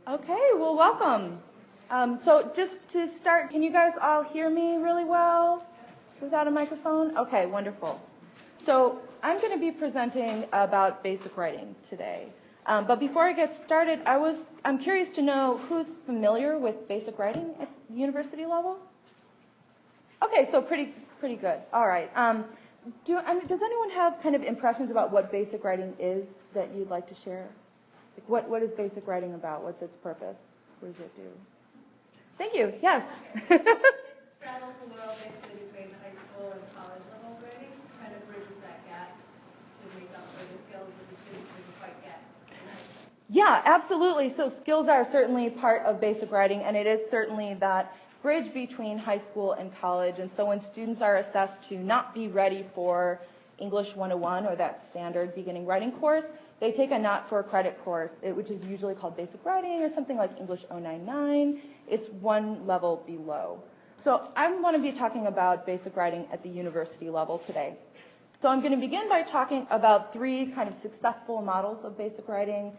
Okay, well, welcome. So just to start, can you guys all hear me really well without a microphone? Okay, wonderful. So I'm going to be presenting about basic writing today. But before I get started, I'm curious to know who's familiar with basic writing at the university level? Okay, so pretty good. All right. Does anyone have kind of impressions about what basic writing is that you'd like to share? Like what is basic writing about? What's its purpose? What does it do? Thank you. Yes. It straddles the world basically between high school and college level grading, kind of bridges that gap to make up for the skills that the students didn't quite get in high school. Yeah, absolutely. So skills are certainly part of basic writing, and it is certainly that bridge between high school and college. And so when students are assessed to not be ready for English 101 or that standard beginning writing course, they take a not-for-credit course, which is usually called basic writing or something like English 099. It's one level below. So I want to be talking about basic writing at the university level today. So I'm going to begin by talking about three kind of successful models of basic writing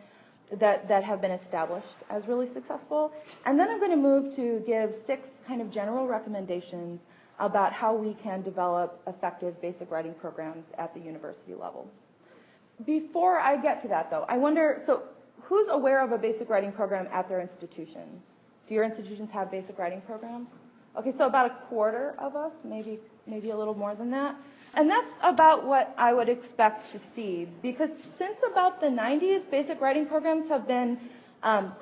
that have been established as really successful. And then I'm going to move to give 6 kind of general recommendations about how we can develop effective basic writing programs at the university level. Before I get to that, though, I wonder, so who's aware of a basic writing program at their institution? Do your institutions have basic writing programs? Okay, so about a quarter of us, maybe a little more than that. And that's about what I would expect to see, because since about the 90s, basic writing programs have been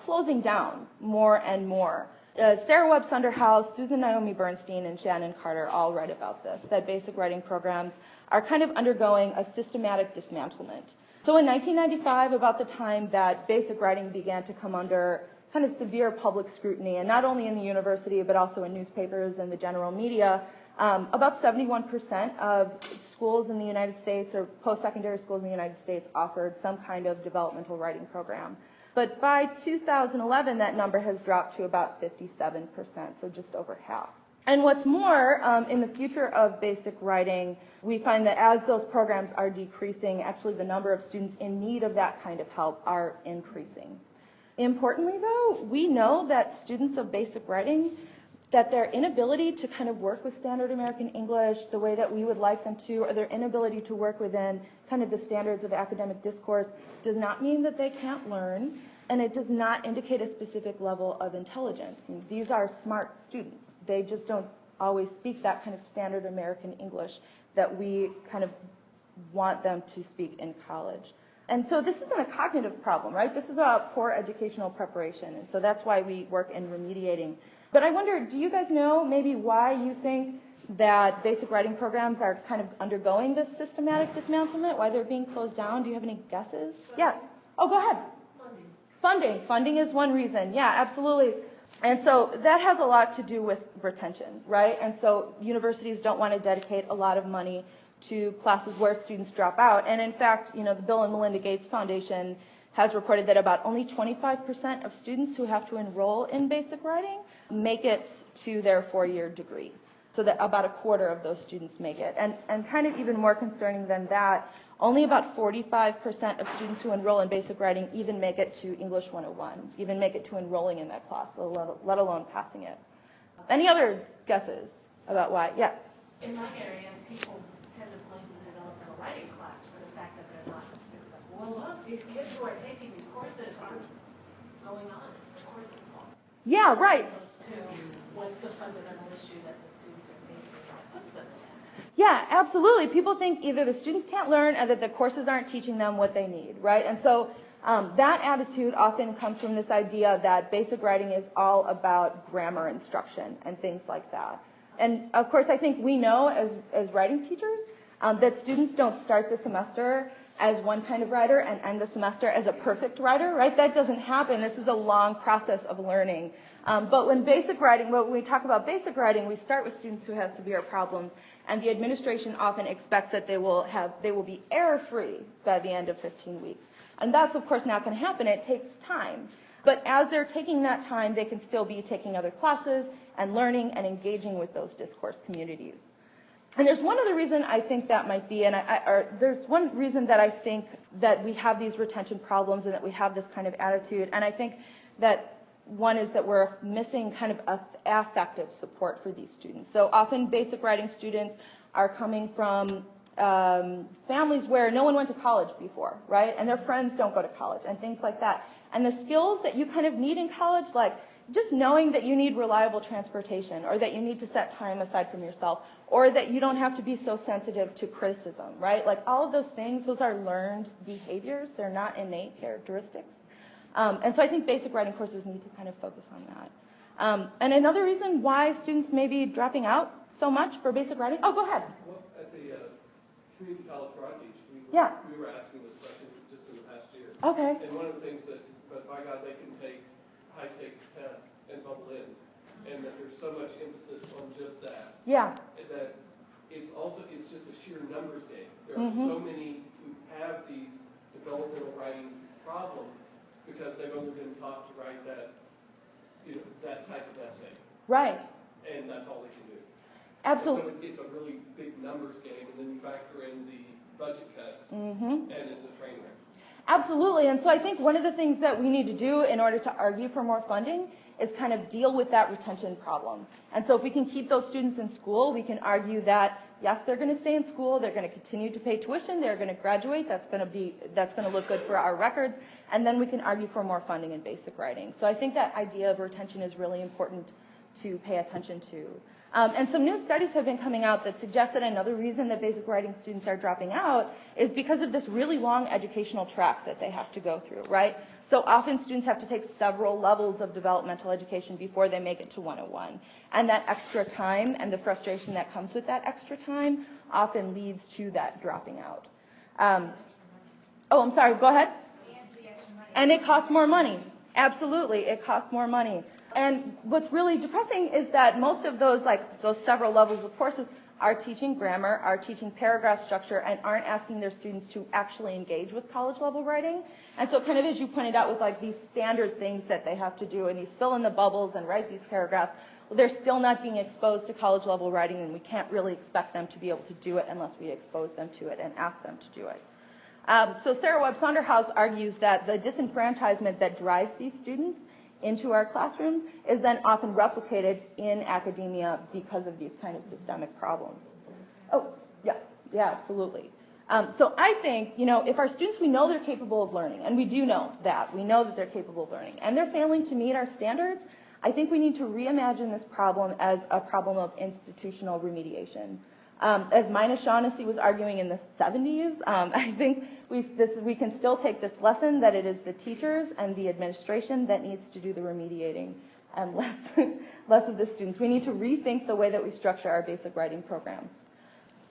closing down more and more. Sarah Webb Sunderhouse, Susan Naomi Bernstein, and Shannon Carter all write about this, that basic writing programs are kind of undergoing a systematic dismantlement. So in 1995, about the time that basic writing began to come under kind of severe public scrutiny, and not only in the university, but also in newspapers and the general media, about 71% of schools in the United States or post-secondary schools in the United States offered some kind of developmental writing program. But by 2011, that number has dropped to about 57%, so just over half. And what's more, in the future of basic writing, we find that as those programs are decreasing, actually the number of students in need of that kind of help are increasing. Importantly, though, we know that students of basic writing, that their inability to kind of work with standard American English the way that we would like them to, or their inability to work within kind of the standards of academic discourse, does not mean that they can't learn, and it does not indicate a specific level of intelligence. These are smart students. They just don't always speak that kind of standard American English that we kind of want them to speak in college. And so this isn't a cognitive problem, right? This is about poor educational preparation, and so that's why we work in remediating. But I wonder, do you guys know maybe why you think that basic writing programs are kind of undergoing this systematic dismantlement, why they're being closed down? Do you have any guesses? Yeah. Oh, go ahead. Funding is one reason. Yeah, absolutely. And so that has a lot to do with retention, right? And so universities don't want to dedicate a lot of money to classes where students drop out. And in fact, the Bill and Melinda Gates Foundation has reported that about only 25% of students who have to enroll in basic writing make it to their 4-year degree. So that about a quarter of those students make it. And kind of even more concerning than that, only about 45% of students who enroll in basic writing even make it to English 101, even make it to enrolling in that class, let alone passing it. Any other guesses about why? Yeah? In my area, people tend to blame the developmental writing class for the fact that they're not successful. Well, look, these kids who are taking these courses aren't going on. It's the course's fault. Yeah, right. To what's the fundamental issue that the students are facing that puts them in that? Yeah, absolutely. People think either the students can't learn or that the courses aren't teaching them what they need, right? And so that attitude often comes from this idea that basic writing is all about grammar instruction and things like that. And of course, I think we know as writing teachers that students don't start the semester as one kind of writer and end the semester as a perfect writer, right? That doesn't happen. This is a long process of learning. But when we talk about basic writing, we start with students who have severe problems, and the administration often expects that they will be error-free by the end of 15 weeks. And that's, of course, not going to happen. It takes time. But as they're taking that time, they can still be taking other classes and learning and engaging with those discourse communities. And there's one other reason I think that might be, there's one reason that I think that we have these retention problems and that we have this kind of attitude, and I think that one is that we're missing kind of affective support for these students. So often basic writing students are coming from families where no one went to college before, right? And their friends don't go to college and things like that. And the skills that you kind of need in college, like just knowing that you need reliable transportation, or that you need to set time aside from yourself, or that you don't have to be so sensitive to criticism, right? Like all of those things, those are learned behaviors. They're not innate characteristics. And so I think basic writing courses need to kind of focus on that. And another reason why students may be dropping out so much for basic writing, oh, go ahead. Well, at the community college project, we were asking this question just in the past year. Okay. And one of the things that, but by God, they can take high-stakes tests and bubble in, and that there's so much emphasis on just that. Yeah. That it's just a sheer numbers game. There are so many who have these developmental writing problems because they've only been taught to write that, that type of essay. Right. And that's all they can do. Absolutely. So it's a really big numbers game, and then you factor in the budget cuts, and it's a train wreck. Absolutely. And so I think one of the things that we need to do in order to argue for more funding is kind of deal with that retention problem. And so if we can keep those students in school, we can argue that, yes, they're going to stay in school, they're going to continue to pay tuition, they're going to graduate, that's going to look good for our records, and then we can argue for more funding in basic writing. So I think that idea of retention is really important to pay attention to. And some new studies have been coming out that suggest that another reason that basic writing students are dropping out is because of this really long educational track that they have to go through, right? So often students have to take several levels of developmental education before they make it to 101. And that extra time and the frustration that comes with that extra time often leads to that dropping out. I'm sorry, go ahead. And it costs more money. Absolutely, it costs more money. And what's really depressing is that most of those several levels of courses are teaching grammar, are teaching paragraph structure, and aren't asking their students to actually engage with college-level writing. And so kind of as you pointed out with these standard things that they have to do, and these fill in the bubbles and write these paragraphs, well, they're still not being exposed to college-level writing, and we can't really expect them to be able to do it unless we expose them to it and ask them to do it. So Sarah Webb-Saunderhouse argues that the disenfranchisement that drives these students into our classrooms is then often replicated in academia because of these kind of systemic problems. Oh, yeah, absolutely. So I think, if our students, we know they're capable of learning, and we do know that. We know that they're capable of learning, and they're failing to meet our standards, I think we need to reimagine this problem as a problem of institutional remediation. As Mina Shaughnessy was arguing in the 70s, I think we can still take this lesson that it is the teachers and the administration that needs to do the remediating and less of the students. We need to rethink the way that we structure our basic writing programs.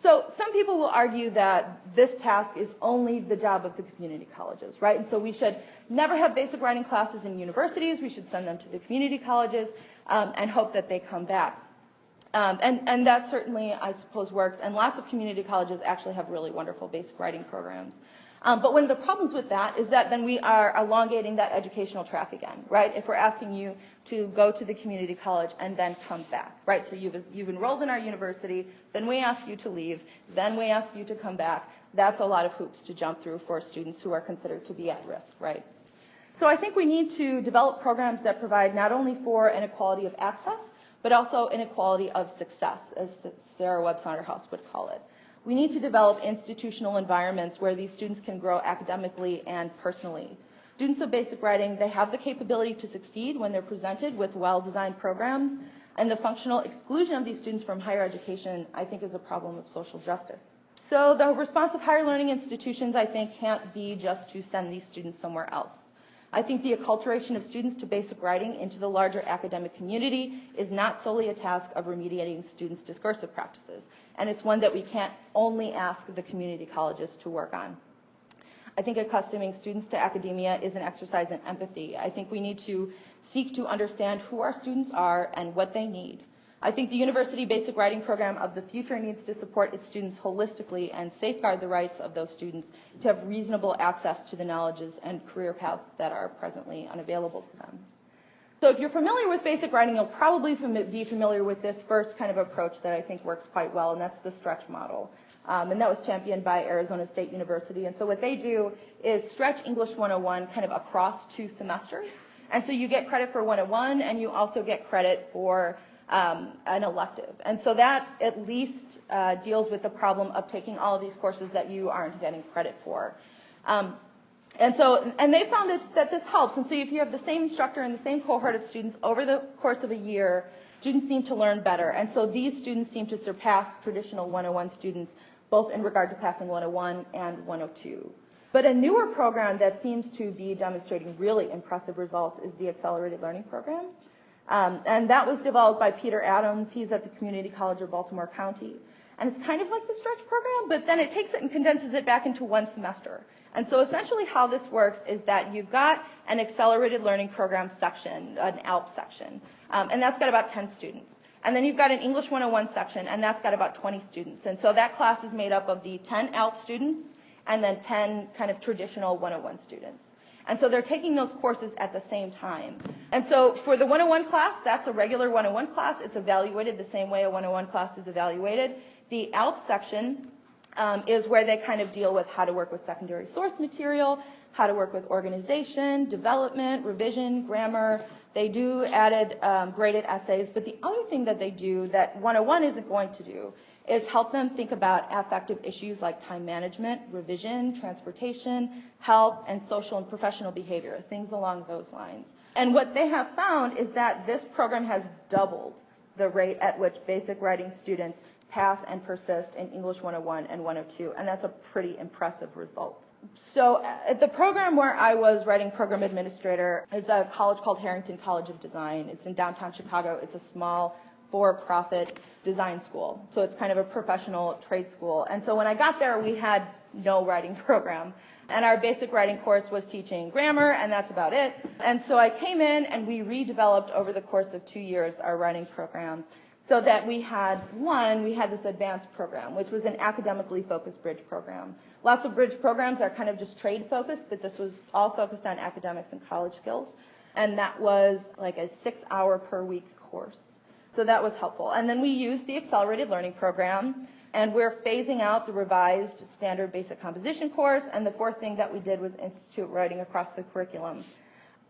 So some people will argue that this task is only the job of the community colleges, right? And so we should never have basic writing classes in universities. We should send them to the community colleges and hope that they come back. And that certainly, I suppose, works. And lots of community colleges actually have really wonderful basic writing programs. But one of the problems with that is that then we are elongating that educational track again, right? If we're asking you to go to the community college and then come back, right? So you've enrolled in our university, then we ask you to leave, then we ask you to come back. That's a lot of hoops to jump through for students who are considered to be at risk, right? So I think we need to develop programs that provide not only for an equality of access, but also inequality of success, as Sarah Webb-Saunderhouse would call it. We need to develop institutional environments where these students can grow academically and personally. Students of basic writing, they have the capability to succeed when they're presented with well-designed programs, and the functional exclusion of these students from higher education, I think, is a problem of social justice. So the response of higher learning institutions, I think, can't be just to send these students somewhere else. I think the acculturation of students to basic writing into the larger academic community is not solely a task of remediating students' discursive practices, and it's one that we can't only ask the community colleges to work on. I think accustoming students to academia is an exercise in empathy. I think we need to seek to understand who our students are and what they need. I think the university basic writing program of the future needs to support its students holistically and safeguard the rights of those students to have reasonable access to the knowledges and career paths that are presently unavailable to them. So if you're familiar with basic writing, you'll probably be familiar with this first kind of approach that I think works quite well, and that's the stretch model. And that was championed by Arizona State University. And so what they do is stretch English 101 kind of across 2 semesters. And so you get credit for 101, and you also get credit for an elective. And so that at least deals with the problem of taking all of these courses that you aren't getting credit for. And they found that this helps. And so if you have the same instructor and the same cohort of students over the course of a year, students seem to learn better. And so these students seem to surpass traditional 101 students, both in regard to passing 101 and 102. But a newer program that seems to be demonstrating really impressive results is the Accelerated Learning Program. And that was developed by Peter Adams. He's at the Community College of Baltimore County. And it's kind of like the stretch program, but then it takes it and condenses it back into one semester. And so essentially how this works is that you've got an Accelerated Learning Program section, an ALP section, and that's got about 10 students. And then you've got an English 101 section, and that's got about 20 students. And so that class is made up of the 10 ALP students and then 10 kind of traditional 101 students. And so they're taking those courses at the same time. And so for the 101 class, that's a regular 101 class. It's evaluated the same way a 101 class is evaluated. The ALP section is where they kind of deal with how to work with secondary source material, how to work with organization, development, revision, grammar. They do added graded essays. But the other thing that they do that 101 isn't going to do is help them think about affective issues like time management, revision, transportation, health, and social and professional behavior, things along those lines. And what they have found is that this program has doubled the rate at which basic writing students pass and persist in English 101 and 102, and that's a pretty impressive result. So at the program where I was writing program administrator is a college called Harrington College of Design. It's in downtown Chicago. It's a small for-profit design school. So it's kind of a professional trade school. And so when I got there, we had no writing program. And our basic writing course was teaching grammar, and that's about it. And so I came in, and we redeveloped over the course of 2 years our writing program so that we had this advanced program, which was an academically focused bridge program. Lots of bridge programs are kind of just trade focused, but this was all focused on academics and college skills. And that was like a 6-hour per week course. So that was helpful. And then we used the Accelerated Learning Program, and we're phasing out the revised standard basic composition course. And the fourth thing that we did was institute writing across the curriculum.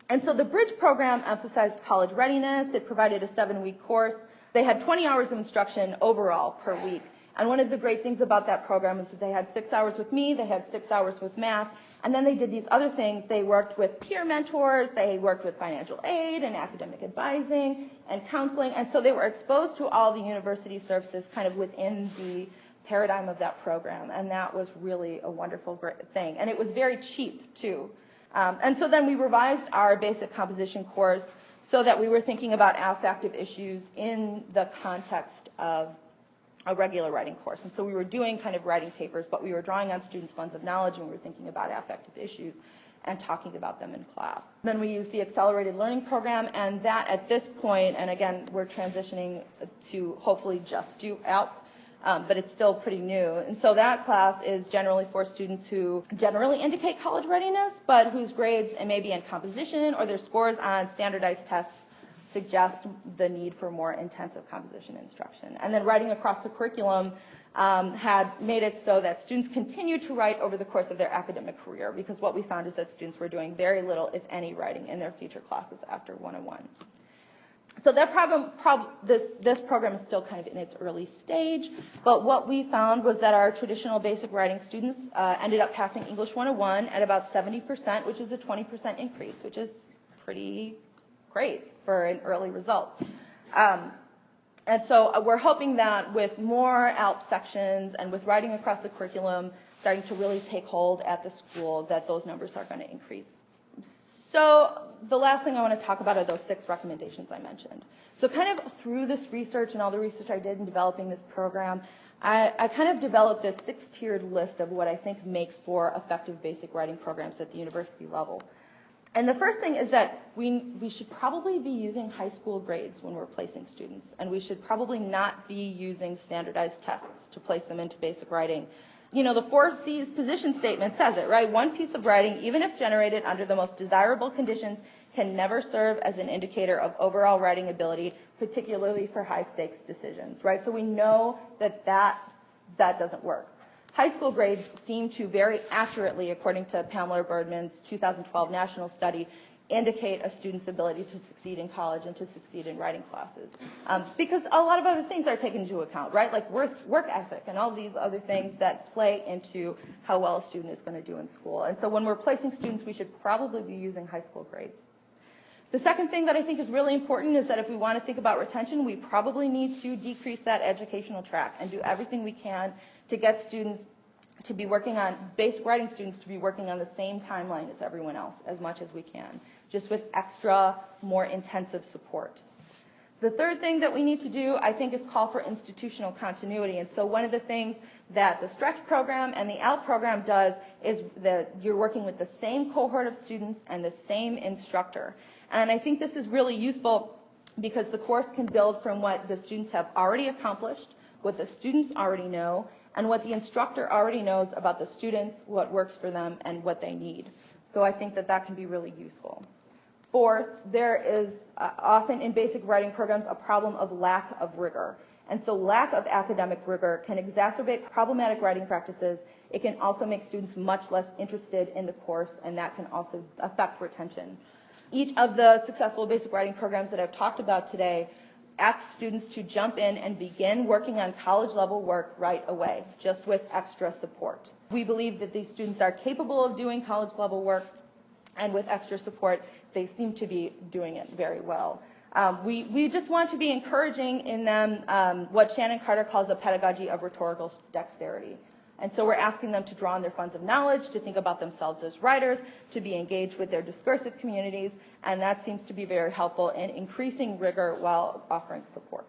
And so the bridge program emphasized college readiness. It provided a 7-week course. They had 20 hours of instruction overall per week. And one of the great things about that program is that they had 6 hours with me, they had 6 hours with math, and then they did these other things. They worked with peer mentors, they worked with financial aid and academic advising and counseling, and so they were exposed to all the university services kind of within the paradigm of that program, and that was really a wonderful thing. And it was very cheap, too. And so then we revised our basic composition course so that we were thinking about affective issues in the context of a regular writing course. And so we were doing kind of writing papers, but we were drawing on students' funds of knowledge, and we were thinking about affective issues and talking about them in class. Then we used the Accelerated Learning Program, and that at this point, and again, we're transitioning to hopefully just do ALP, but it's still pretty new. And so that class is generally for students who generally indicate college readiness, but whose grades maybe in composition or their scores on standardized tests suggest the need for more intensive composition instruction. And then writing across the curriculum had made it so that students continued to write over the course of their academic career, because what we found is that students were doing very little, if any, writing in their future classes after 101. So that this program is still kind of in its early stage, but what we found was that our traditional basic writing students ended up passing English 101 at about 70%, which is a 20% increase, which is pretty great for an early result. And so we're hoping that with more ALP sections and with writing across the curriculum starting to really take hold at the school, that those numbers are going to increase. So the last thing I want to talk about are those 6 recommendations I mentioned. So kind of through this research and all the research I did in developing this program, I kind of developed this 6-tiered list of what I think makes for effective basic writing programs at the university level. And the first thing is that we should probably be using high school grades when we're placing students, and we should probably not be using standardized tests to place them into basic writing. You know, the 4 C's position statement says it, right? One piece of writing, even if generated under the most desirable conditions, can never serve as an indicator of overall writing ability, particularly for high-stakes decisions, right? So we know that doesn't work. High school grades seem to very accurately, according to Pamela Birdman's 2012 national study, indicate a student's ability to succeed in college and to succeed in writing classes. Because a lot of other things are taken into account, right? Like work ethic and all these other things that play into how well a student is going to do in school. And so when we're placing students, we should probably be using high school grades. The second thing that I think is really important is that if we want to think about retention, we probably need to decrease that educational track and do everything we can to get students to be working on, basic writing students to be working on the same timeline as everyone else as much as we can, just with extra, more intensive support. The third thing that we need to do, I think, is call for institutional continuity. And so one of the things that the Stretch program and the ALP program does is that you're working with the same cohort of students and the same instructor. And I think this is really useful because the course can build from what the students have already accomplished, what the students already know, and what the instructor already knows about the students, what works for them, and what they need. So I think that that can be really useful. Fourth, there is often in basic writing programs a problem of lack of rigor. And so lack of academic rigor can exacerbate problematic writing practices. It can also make students much less interested in the course, and that can also affect retention. Each of the successful basic writing programs that I've talked about today asks students to jump in and begin working on college-level work right away, just with extra support. We believe that these students are capable of doing college-level work, and with extra support, they seem to be doing it very well. We just want to be encouraging in them what Shannon Carter calls a pedagogy of rhetorical dexterity. And so we're asking them to draw on their funds of knowledge, to think about themselves as writers, to be engaged with their discursive communities, and that seems to be very helpful in increasing rigor while offering support.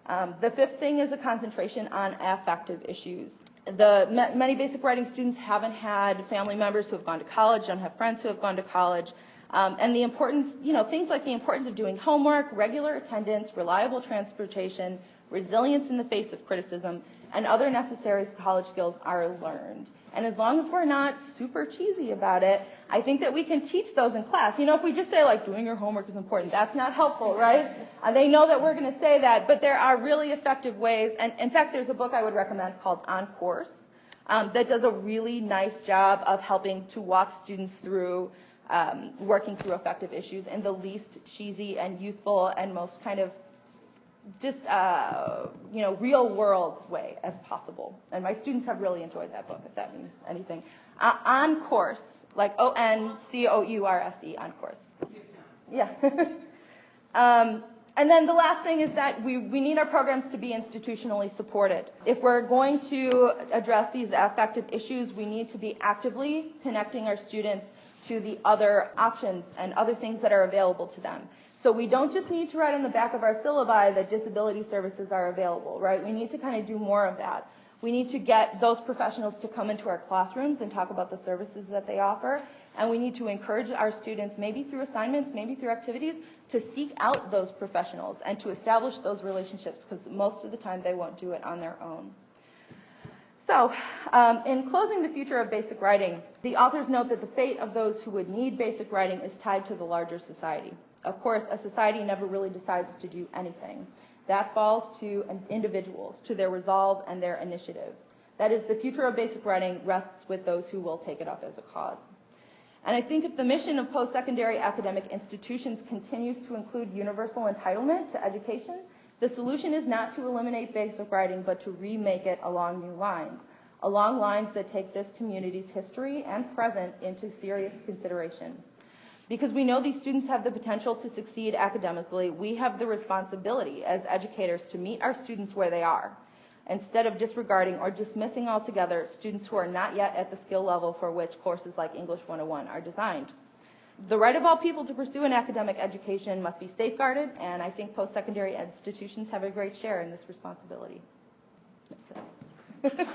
The fifth thing is a concentration on affective issues. Many basic writing students haven't had family members who have gone to college, don't have friends who have gone to college, and the importance, things like the importance of doing homework, regular attendance, reliable transportation, resilience in the face of criticism, and other necessary college skills are learned. And as long as we're not super cheesy about it, I think that we can teach those in class. If we just say, like, doing your homework is important, that's not helpful, right? They know that we're going to say that, but there are really effective ways. And in fact, there's a book I would recommend called On Course that does a really nice job of helping to walk students through working through effective issues in the least cheesy and useful and most kind of just real world way as possible. And my students have really enjoyed that book, if that means anything. On Course, like ONCOURSE, On Course. Yeah. And then the last thing is that we need our programs to be institutionally supported. If we're going to address these affective issues, we need to be actively connecting our students to the other options and other things that are available to them. So we don't just need to write on the back of our syllabi that disability services are available, right? We need to kind of do more of that. We need to get those professionals to come into our classrooms and talk about the services that they offer. And we need to encourage our students, maybe through assignments, maybe through activities, to seek out those professionals and to establish those relationships, because most of the time they won't do it on their own. So, in closing the future of basic writing, the authors note that the fate of those who would need basic writing is tied to the larger society. Of course, a society never really decides to do anything. That falls to individuals, to their resolve and their initiative. That is, the future of basic writing rests with those who will take it up as a cause. And I think if the mission of post-secondary academic institutions continues to include universal entitlement to education, the solution is not to eliminate basic writing, but to remake it along new lines, along lines that take this community's history and present into serious consideration. Because we know these students have the potential to succeed academically, we have the responsibility as educators to meet our students where they are, instead of disregarding or dismissing altogether students who are not yet at the skill level for which courses like English 101 are designed. The right of all people to pursue an academic education must be safeguarded, and I think post-secondary institutions have a great share in this responsibility. That's it.